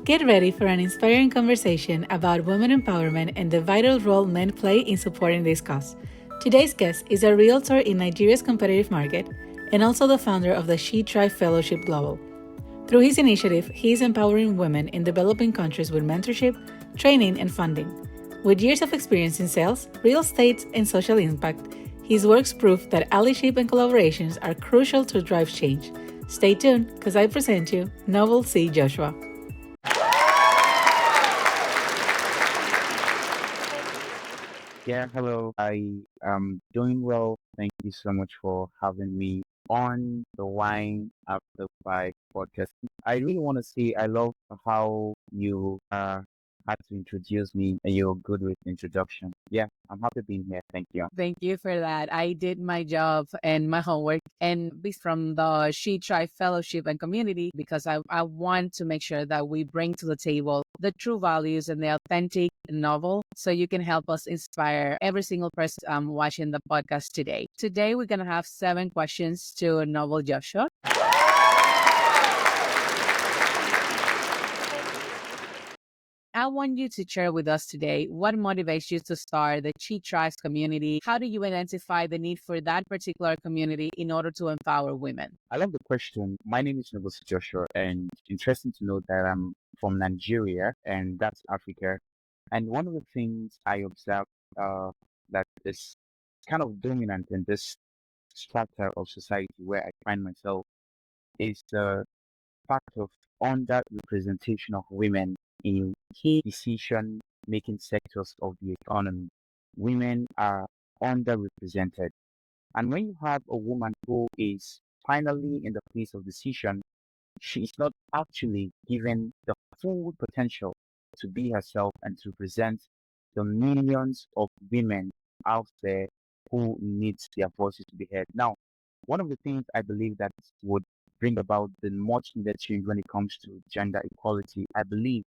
Get ready for an inspiring conversation about women empowerment and the vital role men play in supporting this cause. Today's guest is a realtor in Nigeria's competitive market and also the founder of the She Thrive Fellowship Global. Through his initiative, he is empowering women in developing countries with mentorship, training, and funding. With years of experience in sales, real estate, and social impact, his works prove that allyship and collaborations are crucial to drive change. Stay tuned, because I present you Noble C. Joshua. Yeah, hello. I am doing well. Thank you so much for having me on the Wine After Five podcast. I really want to say I love how you had to introduce me and you're good with introduction. Yeah, I'm happy being here. Thank you. Thank you for that. I did my job and my homework and this from the She Thrive Fellowship and community because I want to make sure that we bring to the table the true values and the authentic novel so you can help us inspire every single person watching the podcast today. Today, we're going to have 7 questions to Novel Joshua. I want you to share with us today what motivates you to start the She Thrives community. How do you identify the need for that particular community in order to empower women? I love the question. My name is Noble Joshua, and it's interesting to know that I'm from Nigeria, and that's Africa. And one of the things I observed that is kind of dominant in this strata of society where I find myself is the fact of underrepresentation of women in key decision making sectors of the economy. Women are underrepresented. And when you have a woman who is finally in the place of decision, she is not actually given the full potential to be herself and to represent the millions of women out there who needs their voices to be heard. Now, one of the things I believe that would bring about the much needed change when it comes to gender equality, I believe,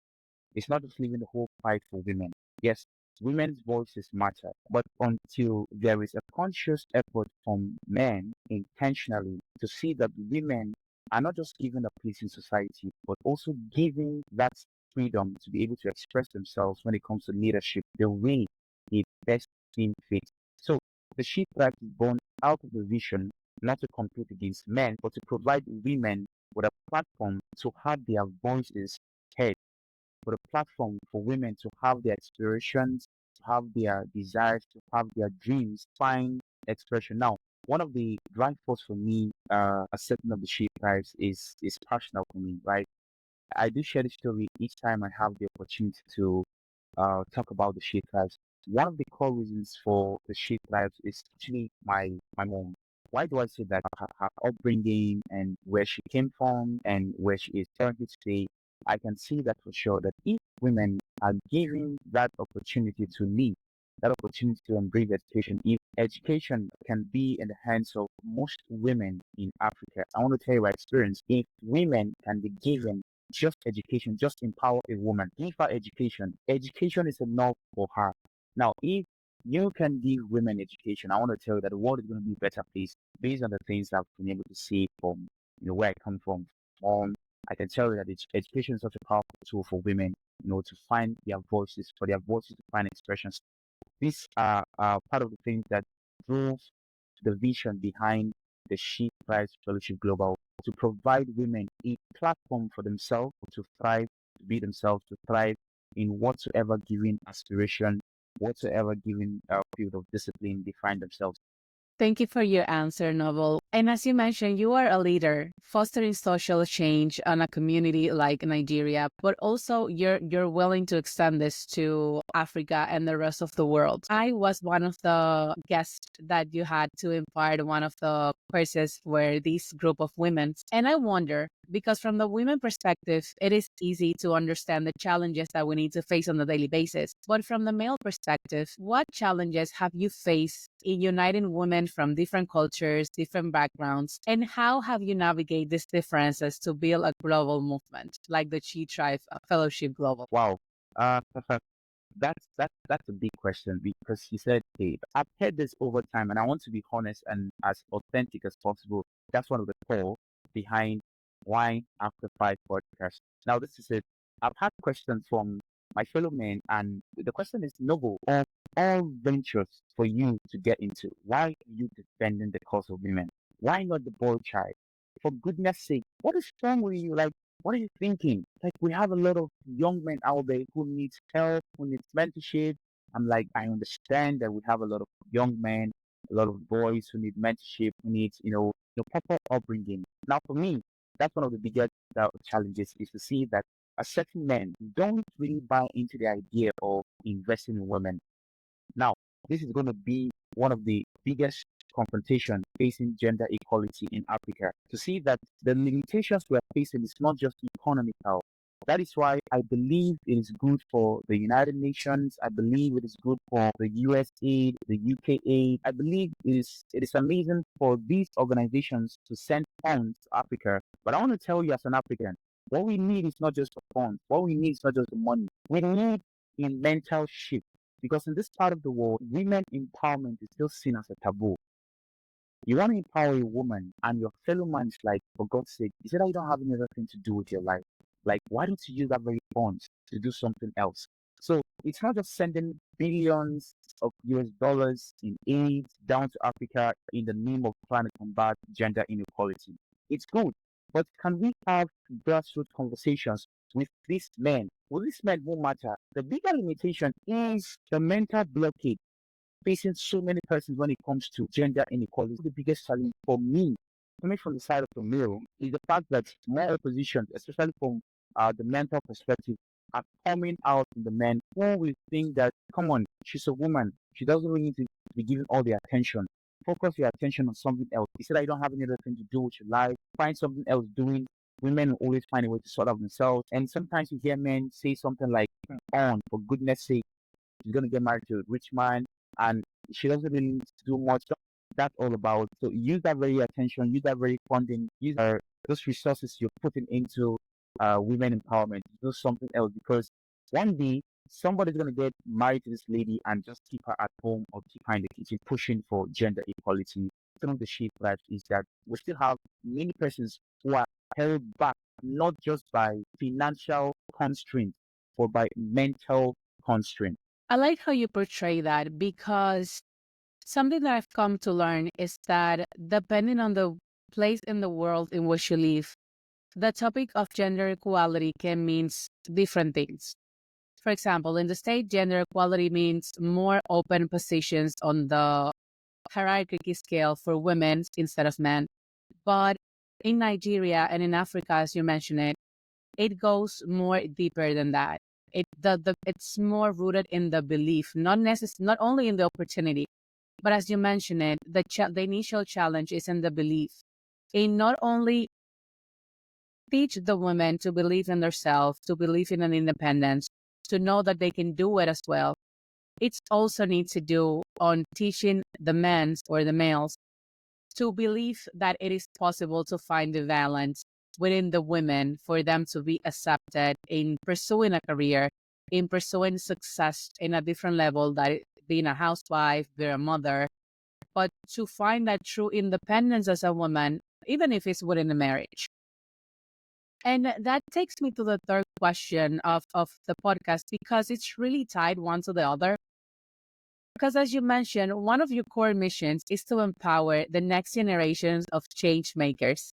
is not just leaving the whole fight for women. Yes, women's voices matter, but until there is a conscious effort from men intentionally to see that women are not just given a place in society, but also given that freedom to be able to express themselves when it comes to leadership the way they best seem fit. So the She Tribe is born out of the vision not to compete against men, but to provide women with a platform to have their voices heard, for a platform for women to have their aspirations, to have their desires, to have their dreams find expression. Now, one of the drive force for me, accepting of the sheep tribes is personal for me, right? I do share the story each time I have the opportunity to talk about the sheep tribes. One of the core reasons for the sheep tribes is actually my mom. Why do I say that? Her upbringing and where she came from and where she is currently today, I can see that for sure. That if women are given that opportunity to lead, that opportunity to embrace education, if education can be in the hands of most women in Africa, I want to tell you my experience. If women can be given just education, just empower a woman, give her education. Education is enough for her. Now, if you can give women education, I want to tell you that the world is going to be a better place based on the things I've been able to see from where I come from. I can tell you that education is such a powerful tool for women, to find their voices, for their voices to find expressions. These are part of the things that drove the vision behind the She Thrives Fellowship Global, to provide women a platform for themselves to thrive, to be themselves, to thrive in whatsoever given aspiration, whatsoever given field of discipline they find themselves. Thank you for your answer, Novel. And as you mentioned, you are a leader fostering social change on a community like Nigeria, but also you're willing to extend this to Africa and the rest of the world. I was one of the guests that you had to impart one of the courses where this group of women. And I wonder, because from the women perspective, it is easy to understand the challenges that we need to face on a daily basis. But from the male perspective, what challenges have you faced in uniting women from different cultures, different backgrounds, and how have you navigate these differences to build a global movement like the Chi Tribe Fellowship Global? Wow. Uh, that's a big question because you said, hey, I've heard this over time, and I want to be honest and as authentic as possible. That's one of the core behind Wine After Five podcast. Now, this is it. I've had questions from my fellow men, and the question is noble. Of all ventures for you to get into, why are you defending the cause of women? Why not the boy child? For goodness sake, what is wrong with you? Like, what are you thinking? Like, we have a lot of young men out there who needs help, who needs mentorship. I'm like, I understand that we have a lot of young men, a lot of boys who need mentorship, who needs, proper upbringing. Now, for me, that's one of the biggest challenges is to see that a certain men don't really buy into the idea of investing in women. Now, this is going to be one of the biggest confrontation facing gender equality in Africa. To see that the limitations we are facing is not just economical. That is why I believe it is good for the United Nations. I believe it is good for the US aid, the UK aid. I believe it is amazing for these organizations to send funds to Africa. But I want to tell you as an African, what we need is not just the funds. What we need is not just the money. We need a mental shift. Because in this part of the world, women empowerment is still seen as a taboo. You want to empower a woman, and your fellow man is like, for God's sake, is it that you don't have anything to do with your life? Like, why don't you use that very funds to do something else? So it's not just sending billions of US dollars in aid down to Africa in the name of trying to combat gender inequality. It's good, but can we have grassroots conversations with these men? Well, these men won't matter. The bigger limitation is the mental blockade facing so many persons when it comes to gender inequality. The biggest challenge for me, coming from the side of the male, is the fact that more opposition, especially from the mental perspective, are coming out from the men who will think that, come on, she's a woman. She doesn't really need to be given all the attention. Focus your attention on something else. Instead, I don't have any other thing to do with your life. Find something else doing. Women will always find a way to sort out themselves. And sometimes you hear men say something like, on, for goodness sake, she's going to get married to a rich man and she doesn't really need to do much. That's all about. So use that very attention, use that very funding, use those resources you're putting into women empowerment. Do something else because one day somebody's going to get married to this lady and just keep her at home or keep her in the kitchen pushing for gender equality. Some of the shit that is that we still have many persons who are held back not just by financial constraints, but by mental constraints. I like how you portray that because something that I've come to learn is that depending on the place in the world in which you live, the topic of gender equality can mean different things. For example, in the state, gender equality means more open positions on the hierarchy scale for women instead of men. But in Nigeria and in Africa, as you mentioned it goes more deeper than that. It's more rooted in the belief, not only in the opportunity, but as you mentioned the initial challenge is in the belief. In not only teach the women to believe in themselves, to believe in an independence, to know that they can do it as well. It also needs to do on teaching the men or the males to believe that it is possible to find the balance within the women for them to be accepted in pursuing a career, in pursuing success in a different level, that being a housewife, being a mother, but to find that true independence as a woman, even if it's within a marriage. And that takes me to the third question of the podcast, because it's really tied one to the other. Because as you mentioned, one of your core missions is to empower the next generations of change makers.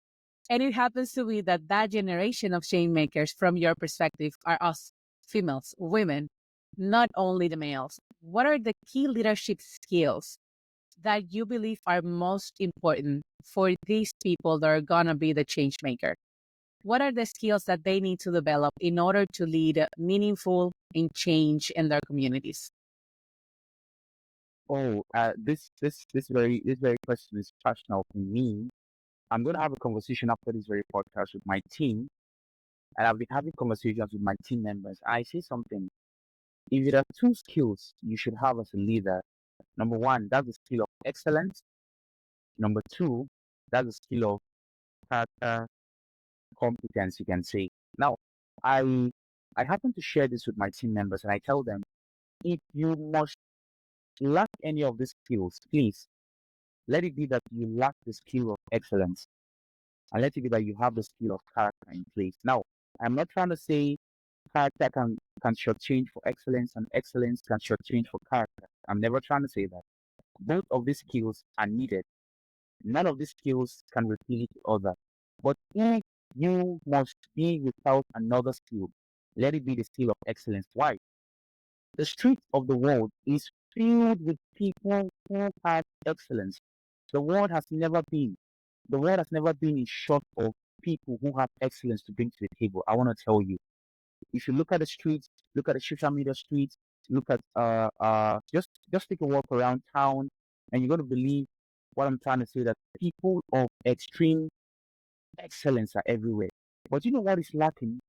And it happens to be that that generation of change makers, from your perspective, are us females, women, not only the males. What are the key leadership skills that you believe are most important for these people that are going to be the change maker? What are the skills that they need to develop in order to lead meaningful and change in their communities? Oh, this very question is personal for me. I'm going to have a conversation after this very podcast with my team, and I've been having conversations with my team members. I say something. If there are two skills you should have as a leader, number one, that's the skill of excellence. Number two, that's the skill of character competence, you can say. Now, I I happen to share this with my team members, and I tell them, if you must lack any of these skills, please let it be that you lack the skill of excellence, and let it be that you have the skill of character in place. Now, I'm not trying to say character can shortchange for excellence, and excellence can shortchange for character. I'm never trying to say that. Both of these skills are needed. None of these skills can replace each other. But if you must be without another skill, let it be the skill of excellence. Why? The street of the world is filled with people who have excellence. The world has never been, the world has never been in short of people who have excellence to bring to the table. I want to tell you, if you look at the streets, look at the social media streets, look at just take a walk around town, and you're gonna believe what I'm trying to say, that people of extreme excellence are everywhere. But you know what is lacking?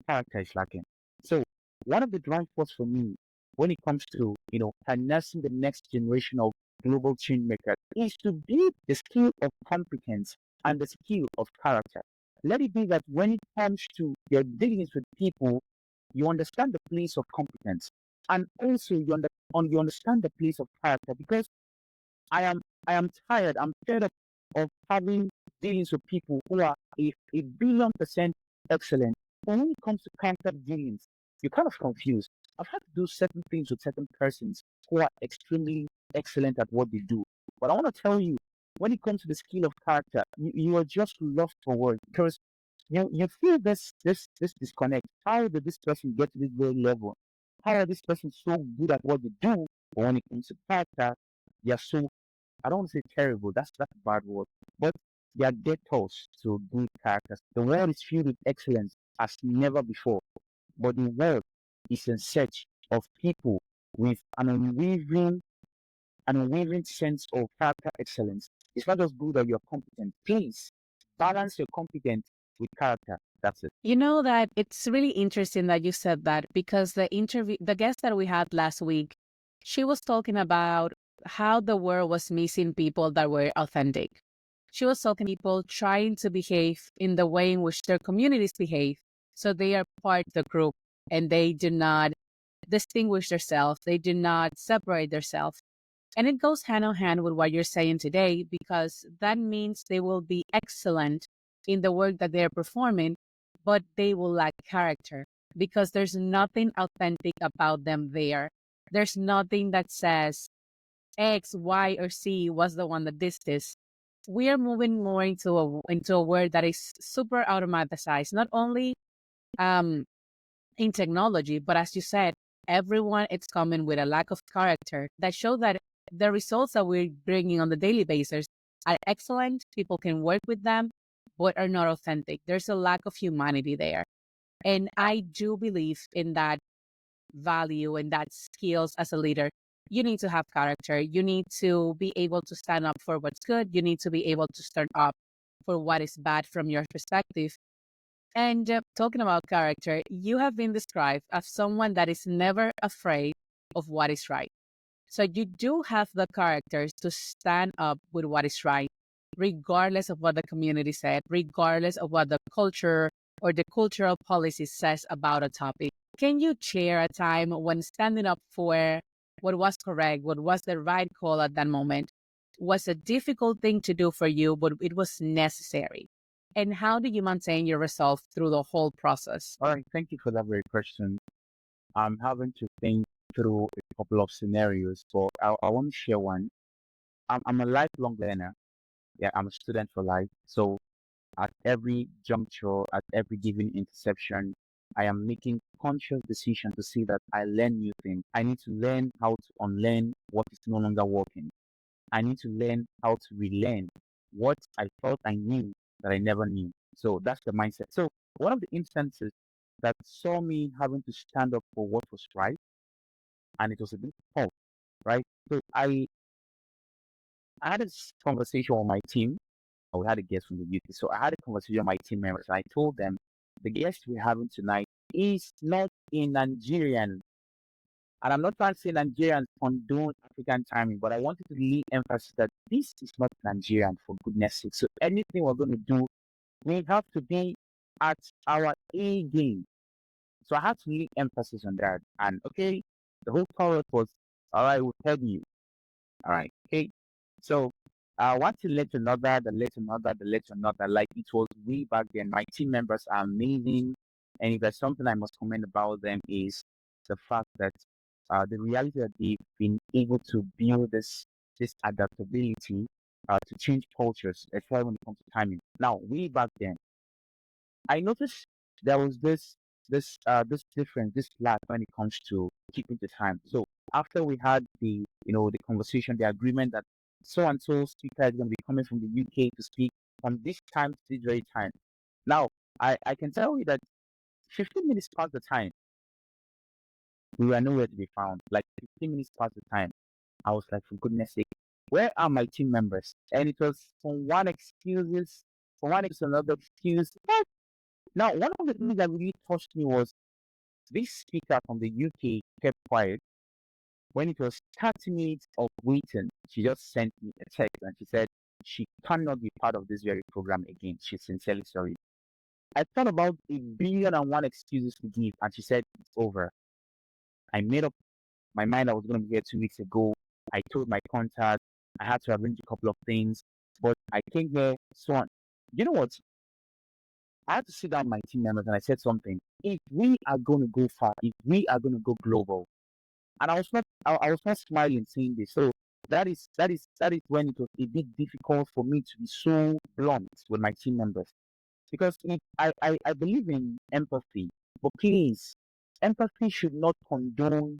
Character is lacking. So one of the drive force for me when it comes to harnessing the next generation of global change makers is to build the skill of competence and the skill of character. Let it be that when it comes to your dealings with people, you understand the place of competence, and also you understand the place of character, because I am I am tired. I'm fed up of having dealings with people who are a billion percent excellent. But when it comes to character dealings, you're kind of confused. I've had to do certain things with certain persons who are extremely excellent at what they do. But I want to tell you, when it comes to the skill of character, you are just lost for words, because you feel this disconnect. How did this person get to this very level? How are this person so good at what they do? But when it comes to character, they are so, I don't want to say terrible, that's a bad word, but they are debtors to good characters. The world is filled with excellence as never before, but the world is in search of people with an unwavering sense of character excellence. It's not just good that you're competent. Please balance your competence with character. That's it. You know that it's really interesting that you said that, because the guest that we had last week, she was talking about how the world was missing people that were authentic. She was talking people trying to behave in the way in which their communities behave. So they are part of the group and they do not distinguish themselves. They do not separate themselves. And it goes hand in hand with what you're saying today, because that means they will be excellent in the work that they're performing, but they will lack character because there's nothing authentic about them there. There's nothing that says X, Y, or Z was the one that did this. We are moving more into a world that is super automatized, not only um, in technology, but as you said, everyone is coming with a lack of character that show that the results that we're bringing on the daily basis are excellent. People can work with them, but are not authentic. There's a lack of humanity there. And I do believe in that value and that skills as a leader. You need to have character. You need to be able to stand up for what's good. You need to be able to stand up for what is bad from your perspective. And talking about character, you have been described as someone that is never afraid of what is right. So you do have the characters to stand up with what is right, regardless of what the community said, regardless of what the culture or the cultural policy says about a topic. Can you share a time when standing up for what was correct, what was the right call at that moment, was a difficult thing to do for you, but it was necessary? And how do you maintain your resolve through the whole process? All right, thank you for that very question. I'm having to think through a couple of scenarios, but I want to share one. I'm a lifelong learner. Yeah, I'm a student for life. So at every juncture, at every given interception, I am making conscious decision to see that I learn new things. I need to learn how to unlearn what is no longer working. I need to learn how to relearn what I thought I knew that I never knew. So that's the mindset. So one of the instances that saw me having to stand up for what was right, and it was a bit tough, right? So I had this conversation with my team. We had a guest from the UK. So I had a conversation with my team members. I told them the guest we're having tonight is not a Nigerian. And I'm not trying to say Nigerians condone African timing, but I wanted to really emphasize that this is not Nigerian, for goodness sake. So anything we're going to do, we have to be at our A game. So I had to really emphasis on that. And okay, the whole chorus was, all right, we'll tell you. All right. Okay. So one thing led to another, that led to another, that led to another. Like it was way back then. My team members are amazing. And if there's something I must comment about them is the fact that the reality that they've been able to build this adaptability to change cultures, especially when it comes to timing. Now, way back then, I noticed there was this difference, this lack when it comes to keeping the time. So after we had the conversation, the agreement that so and so speaker is going to be coming from the UK to speak from this time to this very time. Now I can tell you that 15 minutes past the time, we were nowhere to be found. Like 15 minutes past the time, I was like, for goodness sake, where are my team members? And it was from one excuse to another excuse. Now, one of the things that really touched me was this speaker from the UK kept quiet. When it was 30 minutes of waiting, she just sent me a text and she said she cannot be part of this very program again. She's sincerely sorry. I thought about 1,000,001 excuses to give, and she said it's over. I made up my mind I was going to be here 2 weeks ago. I told my contact. I had to arrange a couple of things, but I came here, so on. You know what? I had to sit down with my team members and I said something. If we are going to go far, if we are going to go global, and I was not smiling saying this. So that is when it was a bit difficult for me to be so blunt with my team members because I believe in empathy, but please, empathy should not condone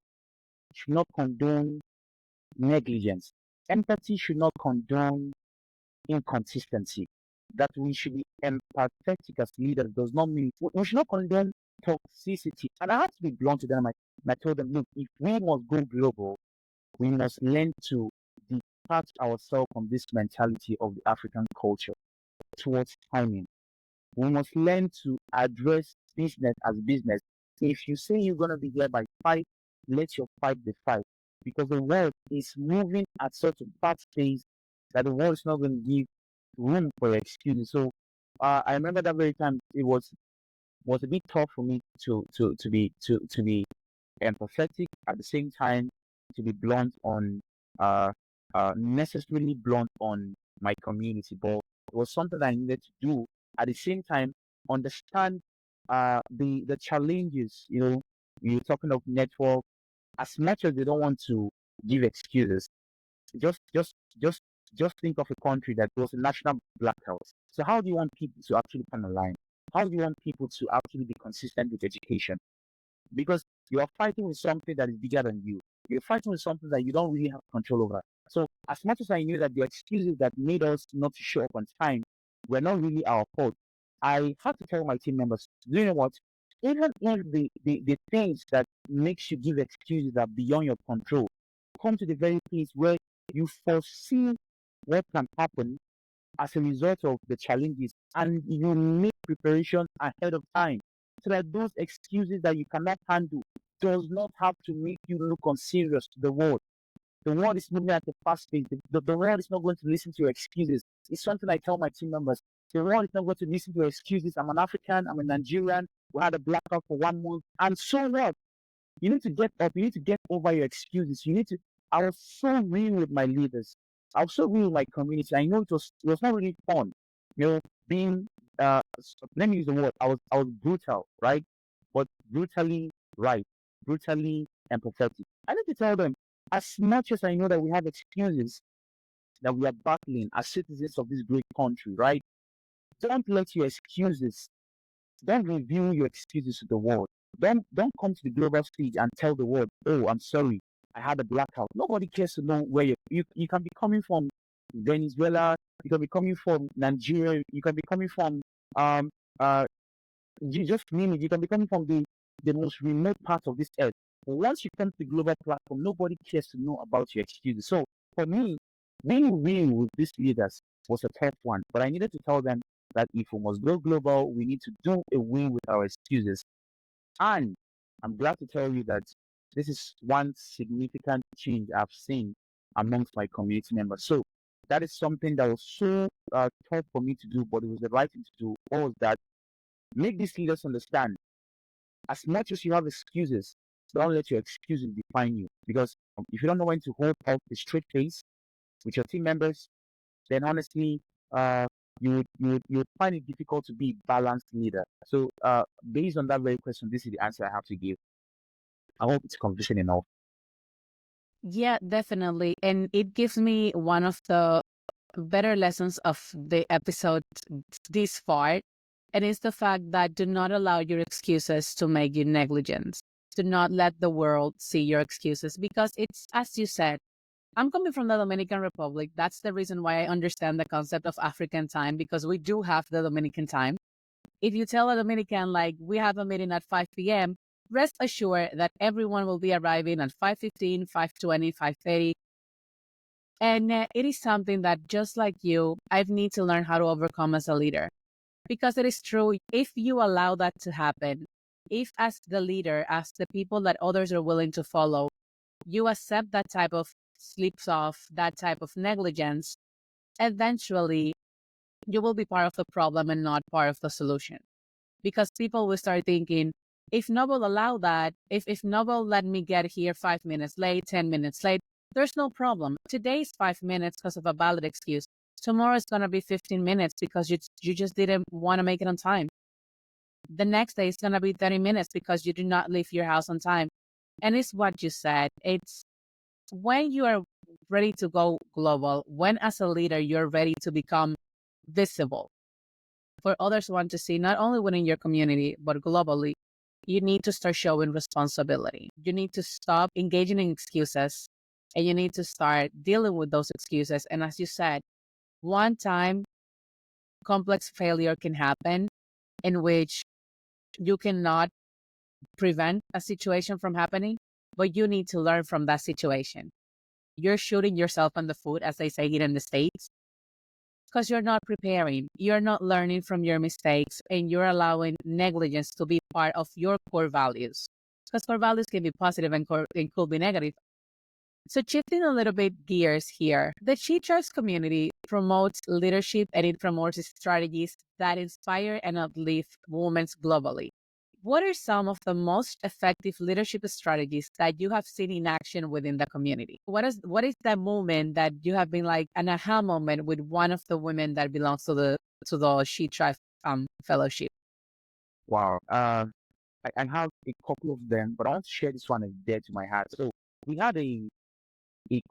negligence. Empathy should not condone inconsistency. That we should be empathetic as leaders does not mean we should not condone toxicity. And I have to be blunt to them. I told them, look, if we must go global, we must learn to detach ourselves from this mentality of the African culture towards timing. We must learn to address business as business. If you say you're going to be here by 5, let your 5 be 5. Because the world is moving at such a fast pace that the world is not going to give room for excuses. So I remember that very time it was a bit tough for me to be empathetic at the same time to be blunt on uh necessarily blunt on my community, but it was something that I needed to do at the same time understand the challenges. You're talking of network. As much as they don't want to give excuses, just just just just think of a country that was a national blackout. So how do you want people to actually come align? How do you want people to actually be consistent with education? Because you are fighting with something that is bigger than you. You're fighting with something that you don't really have control over. So as much as I knew that the excuses that made us not to show up on time were not really our fault, I had to tell my team members, do you know what? Even if the things that makes you give excuses are beyond your control, come to the very place where you foresee what can happen as a result of the challenges and you make preparation ahead of time so that those excuses that you cannot handle does not have to make you look unserious to the world. The world is moving at a fast pace. The world is not going to listen to your excuses. It's something I tell my team members. The world is not going to listen to your excuses. I'm an African, I'm a Nigerian, we had a blackout for 1 month, and so what? You need to get up. You need to get over your excuses. You need to. I was so real with my leaders. I was so real with my community. I know it was not really fun. Being let me use the word. I was brutal, right? But brutally right, brutally empathetic. I need to tell them as much as I know that we have excuses that we are battling as citizens of this great country, right? Don't let your excuses don't reveal your excuses to the world. Don't come to the global stage and tell the world, "Oh, I'm sorry, I had a blackout." Nobody cares to know where you can be coming from Venezuela, you can be coming from Nigeria, you can be coming from um uh you just name it, you can be coming from the most remote part of this earth. But once you come to the global platform, nobody cares to know about your excuses. So for me, being real with these leaders was a tough one, but I needed to tell them that if we must go global, we need to do away with our excuses. And I'm glad to tell you that this is one significant change I've seen amongst my community members. So that is something that was so tough for me to do, but it was the right thing to do. Was that make these leaders understand as much as you have excuses, don't let your excuses define you. Because if you don't know when to hold up a straight face with your team members, then honestly, uh, you would find it difficult to be a balanced leader. So based on that very question, this is the answer I have to give. I hope it's convincing enough. Yeah, definitely. And it gives me one of the better lessons of the episode this far. And it's the fact that do not allow your excuses to make you negligent. Do not let the world see your excuses because it's, as you said, I'm coming from the Dominican Republic. That's the reason why I understand the concept of African time because we do have the Dominican time. If you tell a Dominican, like, we have a meeting at 5 p.m., rest assured that everyone will be arriving at 5:15, 5:20, 5:30. And it is something that, just like you, I need to learn how to overcome as a leader. Because it is true, if you allow that to happen, if as the leader, as the people that others are willing to follow, you accept that type of slips off, that type of negligence, eventually you will be part of the problem and not part of the solution. Because people will start thinking, if Noble allow that, if Noble let me get here 5 minutes late, 10 minutes late, there's no problem. Today's 5 minutes because of a valid excuse. Tomorrow is going to be 15 minutes because you just didn't want to make it on time. The next day is going to be 30 minutes because you did not leave your house on time. And it's what you said. It's when you are ready to go global, when as a leader, you're ready to become visible for others want to see, not only within your community, but globally, you need to start showing responsibility. You need to stop engaging in excuses and you need to start dealing with those excuses. And as you said, one time complex failure can happen in which you cannot prevent a situation from happening, but you need to learn from that situation. You're shooting yourself in the foot, as they say here in the States, because you're not preparing, you're not learning from your mistakes, and you're allowing negligence to be part of your core values. Because core values can be positive and could be negative. So shifting a little bit gears here, the She Thrives community promotes leadership and it promotes strategies that inspire and uplift women globally. What are some of the most effective leadership strategies that you have seen in action within the community? What is that moment that you have been like an aha moment with one of the women that belongs to the She Thrive fellowship? Wow. I have a couple of them, but I want to share this one is dear to my heart. So we had a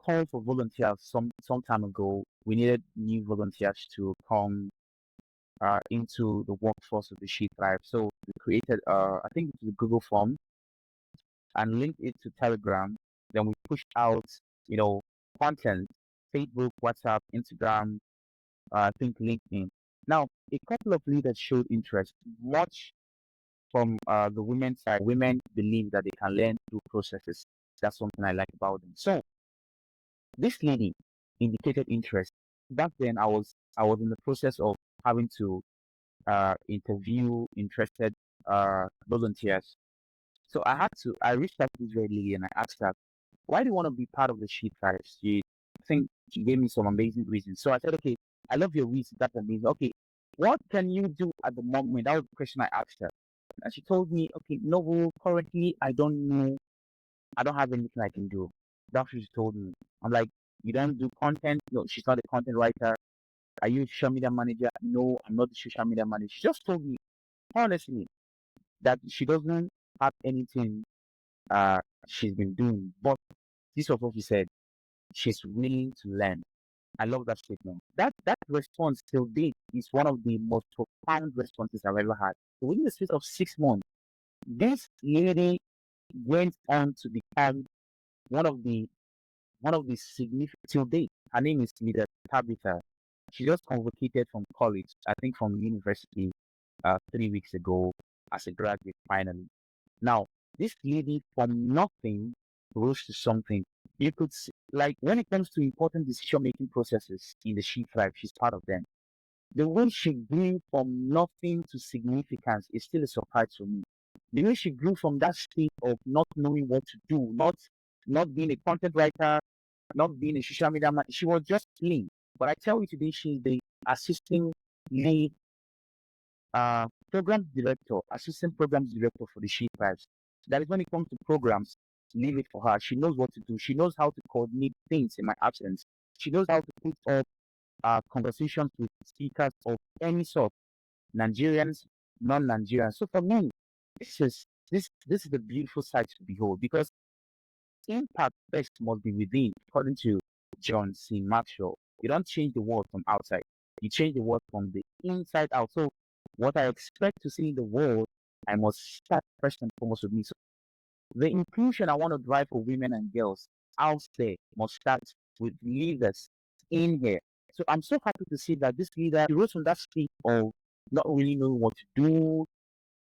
call for volunteers some time ago. We needed new volunteers to come into the workforce of the She Tribe. So we created I think it was a Google form and linked it to Telegram. Then we pushed out, you know, content, Facebook, WhatsApp, Instagram, I think LinkedIn. Now, a couple of leaders showed interest. Much from the women's side, women believe that they can learn through processes. That's something I like about them. So this lady indicated interest. Back then, I was in the process of having to interview interested volunteers. So I reached out to this very lady and I asked her, why do you want to be part of the She Tribes? I think she gave me some amazing reasons. So I said, okay, I love your reasons. That's amazing. Okay, what can you do at the moment? That was the question I asked her. And she told me, okay, no, currently I don't know. I don't have anything I can do. That's what she told me. I'm like, you don't do content? No, she's not a content writer. Are you a social media manager? No, I'm not a social media manager. She just told me, honestly, that she doesn't have anything she's been doing. But this was what she said. She's willing to learn. I love that statement. That response till date is one of the most profound responses I've ever had. So within the space of 6 months, this lady went on to become one of the significant till date. Her name is Leader Tabitha. She just convocated from college, I think from university, 3 weeks ago as a graduate finally. Now, this lady from nothing rose to something. You could see, like when it comes to important decision making processes in the She Tribe, she's part of them. The way she grew from nothing to significance is still a surprise for me. The way she grew from that state of not knowing what to do, not being a content writer, not being a social media man, she was just plain. But I tell you today, she's the assistant lead program director, assistant programs director for the She Tribes. That is when it comes to programs, leave it for her. She knows what to do. She knows how to coordinate things in my absence. She knows how to put up conversations with speakers of any sort, Nigerians, non-Nigerians. So for me, this is the beautiful sight to behold because impact first must be within, according to John C. Maxwell. You don't change the world from outside; you change the world from the inside out. So what I expect to see in the world, I must start first and foremost with me. So the inclusion I want to drive for women and girls out there must start with leaders in here. So I'm so happy to see that this leader he rose from that state of not really knowing what to do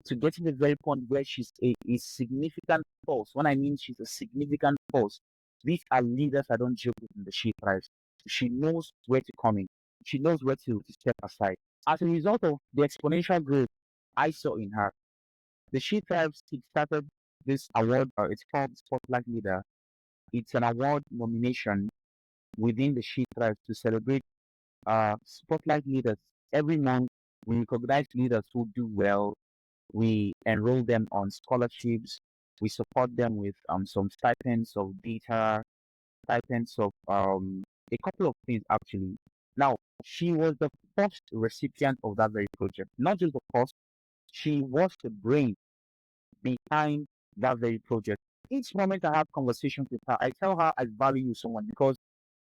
to getting the very point where she's a significant force. When I mean she's a significant force, these are leaders I don't joke with in the She Thrives. She knows where to come in. She knows where to step aside. As a result of the exponential growth I saw in her, the She Thrives started this award. It's called Spotlight Leader. It's an award nomination within the She Thrives to celebrate spotlight leaders. Every month, we recognize leaders who do well. We enroll them on scholarships. We support them with some stipends of data, stipends of a couple of things actually. Now, she was the first recipient of that very project. Not just the first, she was the brain behind that very project. Each moment I have conversations with her, I tell her I value you so much because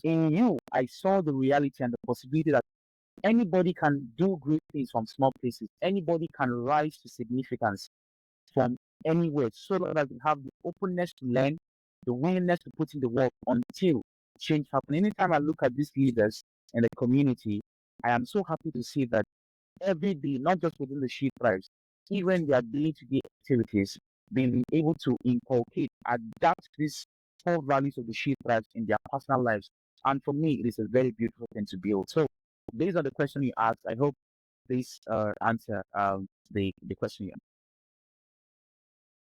in you, I saw the reality and the possibility that anybody can do great things from small places. Anybody can rise to significance from anywhere, so long as we have the openness to learn, the willingness to put in the work until change happens. Anytime I look at these leaders in the community, I am so happy to see that every day, not just within the She Thrives, even their day-to-day activities, being able to inculcate, adapt these core values of the She Thrives in their personal lives. And for me, it is a very beautiful thing to build. So, based on the question you asked, I hope this answer the question you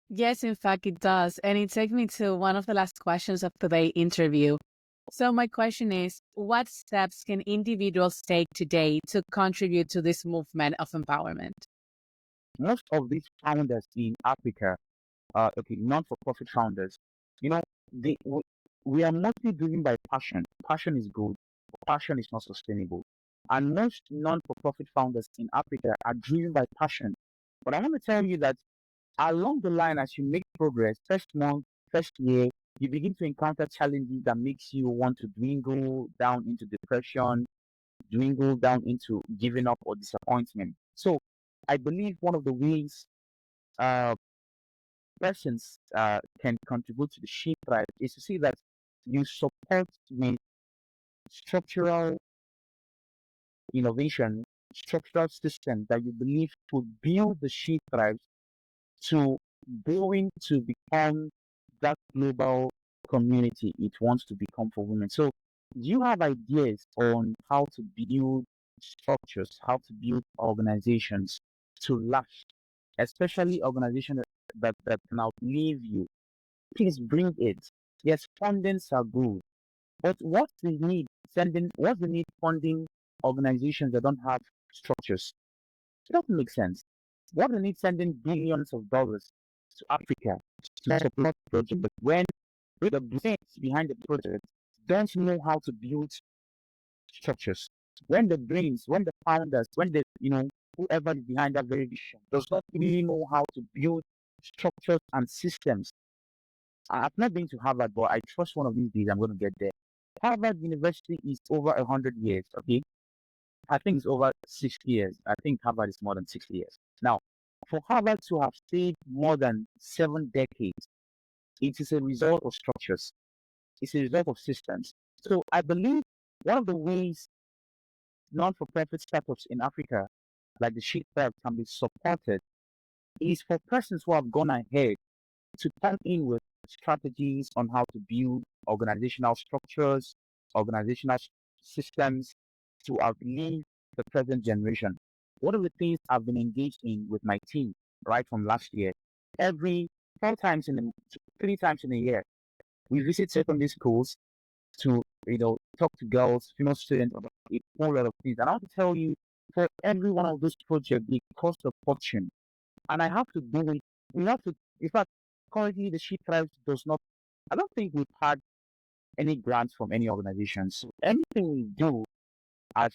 Yes, in fact, it does. And it takes me to one of the last questions of today's interview. So, my question is, what steps can individuals take today to contribute to this movement of empowerment? most of these founders in Africa, non-for-profit founders, you know, we are mostly driven by passion. Passion is good, but passion is not sustainable. And most non-for-profit founders in Africa are driven by passion. But I want to tell you that along the line, as you make progress, first month, first year, you begin to encounter challenges that makes you want to dwindle down into depression, dwindle down into giving up or disappointment. So I believe one of the ways uh, persons can contribute to the She Thrive is to see that you support with structural innovation, structural systems that you believe could build the She Thrive to going to become that global community it wants to become for women. So you have ideas on how to build structures, how to build organizations to last, especially organizations that can outlive you. Please bring it. Yes, fundings are good, but what's the need funding organizations that don't have structures? It doesn't make sense. What we need sending billions of dollars to Africa to support project, but when the brains behind the project don't know how to build structures, when the founders, when the whoever is behind that very vision does not really know how to build structures and systems. I've not been to Harvard, but I trust one of these days I'm going to get there. Harvard University is over 100 years. Okay, I think it's over 60 years. I think Harvard is more than 60 years. Now, for Harvard to have stayed more than 7 decades, it is a result of structures. It's a result of systems. So I believe one of the ways non-for-profit startups in Africa, like the Sheep Lab, can be supported is for persons who have gone ahead to come in with strategies on how to build organizational structures, organizational systems to outlive the present generation. One of the things I've been engaged in with my team right from last year, every 3 times in a year, we visit secondary schools to talk to girls, female students about a whole lot of things. And I want to tell you, for every one of those projects, they cost a fortune, and I have to do it. We have to. In fact, currently the She Thrives does not. I don't think we've had any grants from any organizations. So anything we do as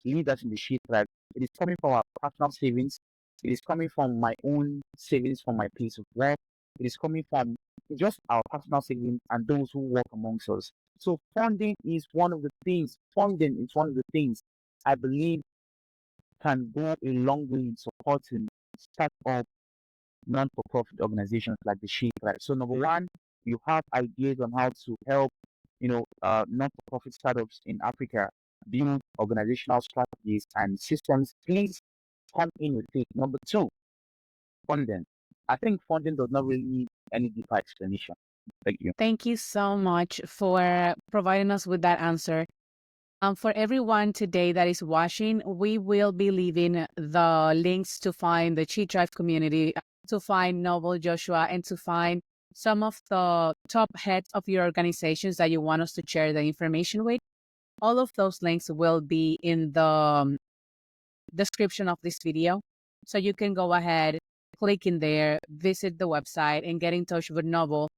leaders in the She tribe. It is coming from our personal savings. It is coming from my own savings from my place of work. It is coming from just our personal savings and those who work amongst us. So funding is one of the things. Funding is one of the things I believe can go a long way in supporting start-up non-for-profit organizations like the She Tribe. So number one, you have ideas on how to help, non-for-profit startups in Africa build organizational strategies and systems. Please come in with it. Number two, funding. I think funding does not really need any deeper explanation. Thank you. Thank you so much for providing us with that answer. For everyone today that is watching, we will be leaving the links to find the Chi Tribe community, to find Noble, Joshua, and to find some of the top heads of your organizations that you want us to share the information with. All of those links will be in the description of this video. So you can go ahead, click in there, visit the website, and get in touch with Noble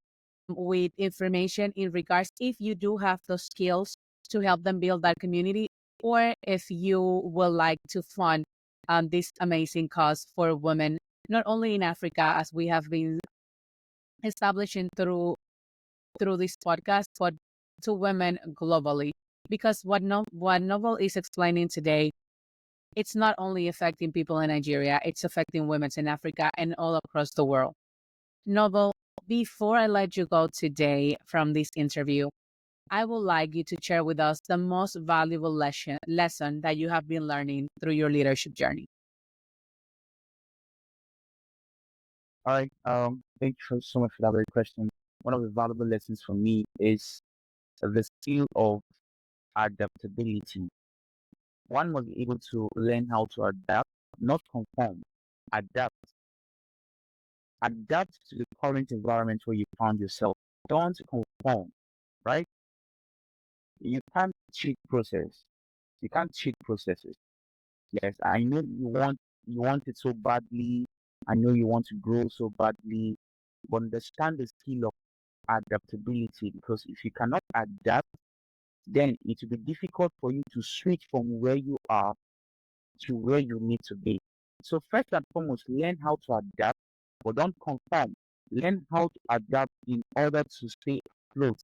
with information in regards if you do have those skills to help them build that community, or if you would like to fund this amazing cause for women, not only in Africa, as we have been establishing through this podcast, but to women globally. Because what Novel is explaining today, it's not only affecting people in Nigeria, it's affecting women in Africa and all across the world. Novel, before I let you go today from this interview, I would like you to share with us the most valuable lesson that you have been learning through your leadership journey. All right. Thank you so much for that very question. One of the valuable lessons for me is the skill of adaptability. One must be able to learn how to adapt, not conform. Adapt. Adapt to the current environment where you found yourself. Don't conform, right? You can't cheat process. You can't cheat processes. Yes, I know you want it so badly. I know you want to grow so badly, but understand the skill of adaptability, because if you cannot adapt, then it will be difficult for you to switch from where you are to where you need to be. So first and foremost, learn how to adapt, but don't conform. Learn how to adapt in order to stay afloat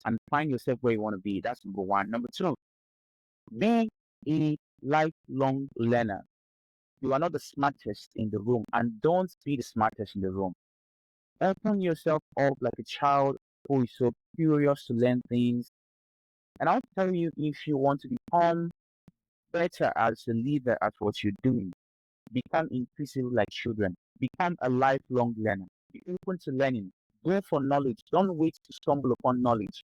and find yourself where you want to be. That's number one. Number two, be a lifelong learner. You are not the smartest in the room, and don't be the smartest in the room. Open yourself up like a child who is so curious to learn things. And I'll tell you, if you want to become better as a leader at what you're doing, become increasingly like children. Become a lifelong learner. Be open to learning. Go for knowledge. Don't wait to stumble upon knowledge.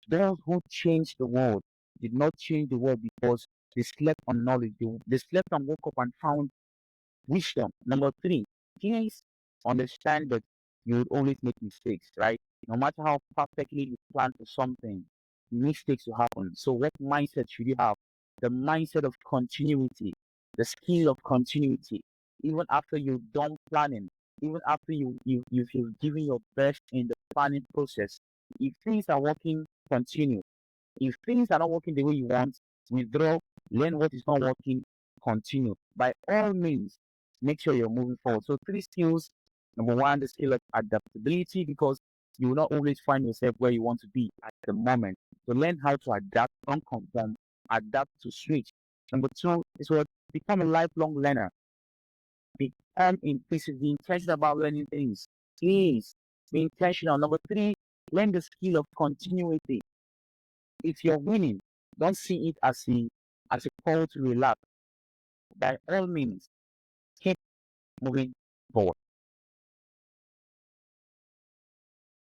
Those who changed the world did not change the world because they slept on knowledge. They slept and woke up and found wisdom. Number three, please understand that you will always make mistakes, right? No matter how perfectly you plan for something, mistakes will happen. So what mindset should you have? The mindset of continuity, the skill of continuity. Even after you're done planning, even after you've given your best in the planning process, if things are working, continue. If things are not working the way you want, withdraw, learn what is not working, continue. By all means, make sure you're moving forward. So three skills. Number one, the skill of adaptability, because you will not always find yourself where you want to be at the moment. So learn how to adapt, don't conform, adapt to switch. Number two is what become a lifelong learner. Become increasingly intentional about learning things. Please be intentional. Number three, learn the skill of continuity. If you're winning, don't see it as a call to relax. By all means, keep moving forward.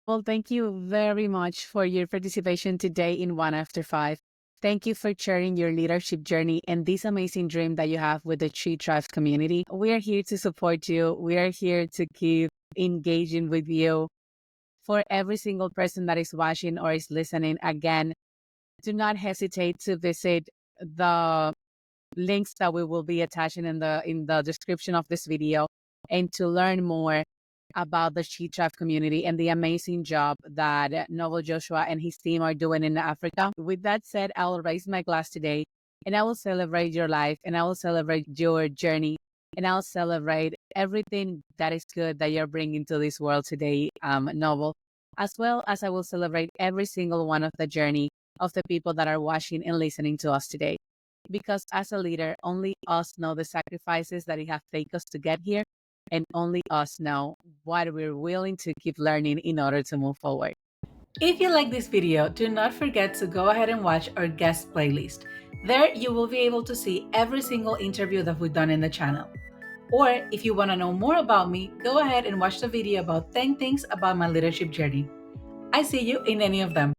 Well, thank you very much for your participation today in One After Five. Thank you for sharing your leadership journey and this amazing dream that you have with the Tree Tribe community. We are here to support you. We are here to keep engaging with you. For every single person that is watching or is listening, again, do not hesitate to visit the links that we will be attaching in the description of this video, and to learn more about the She Tribe community and the amazing job that Noble Joshua and his team are doing in Africa. With that said, I'll raise my glass today And I will celebrate your life, and I will celebrate your journey, and I'll celebrate everything that is good that you're bringing to this world today, Noble, as well as I will celebrate every single one of the journey of the people that are watching and listening to us today. Because as a leader, only us know the sacrifices that it has taken us to get here, and only us know what we're willing to keep learning in order to move forward. If you like this video, do not forget to go ahead and watch our guest playlist. There you will be able to see every single interview that we've done in the channel. Or if you want to know more about me, go ahead and watch the video about 10 things about my leadership journey. I see you in any of them.